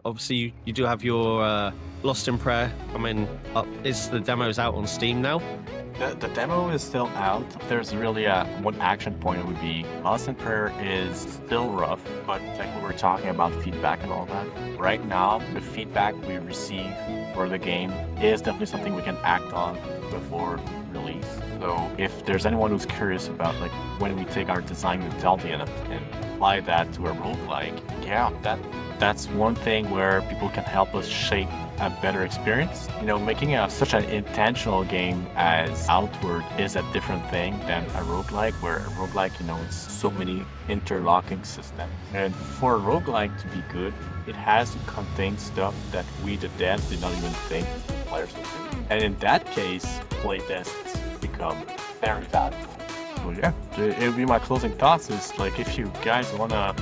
obviously you do have your Lost in Prayer coming up. Is the demos out on Steam now? The demo is still out. There's really one action point would be Lost in Prayer is still rough, but like we were talking about feedback and all that. Right now, the feedback we receive for the game is definitely something we can act on before release. So if there's anyone who's curious about like when we take our design mentality and apply that to a roguelike, yeah, that's one thing where people can help us shape a better experience. Making such an intentional game as Outward is a different thing than a roguelike, where a roguelike, it's so many interlocking systems. And for a roguelike to be good, it has to contain stuff that we, the devs, did not even think players would do. And in that case, playtests become very valuable. So yeah, it would be my closing thoughts is like, if you guys wanna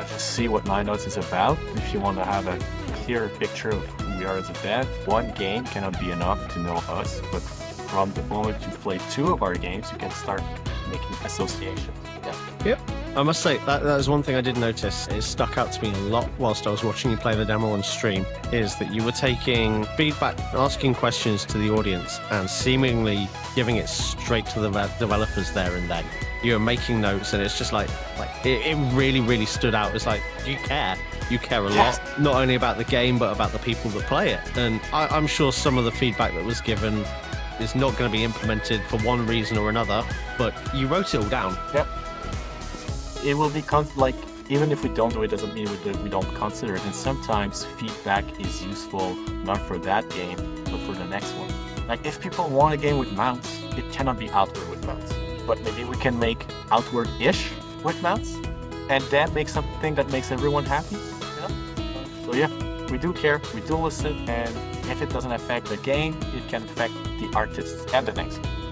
just see what Nine Notes is about, if you wanna have a clear picture of who we are as a dev, one game cannot be enough to know us, but from the moment you play 2 of our games, you can start making associations. Yeah. Yep. I must say, that is one thing I did notice. It stuck out to me a lot whilst I was watching you play the demo on stream, is that you were taking feedback, asking questions to the audience, and seemingly giving it straight to the developers there and then. You were making notes, and it's just like it really, really stood out. It's like, you care. You care a lot, not only about the game, but about the people that play it. And I'm sure some of the feedback that was given is not going to be implemented for one reason or another, but you wrote it all down. Yep. It will be even if we don't do it, doesn't mean we don't consider it. And sometimes feedback is useful not for that game, but for the next one. Like if people want a game with mounts, it cannot be Outward with mounts. But maybe we can make Outward-ish with mounts, and then make something that makes everyone happy. So yeah, we do care, we do listen, and if it doesn't affect the game, it can affect the artists and the next game.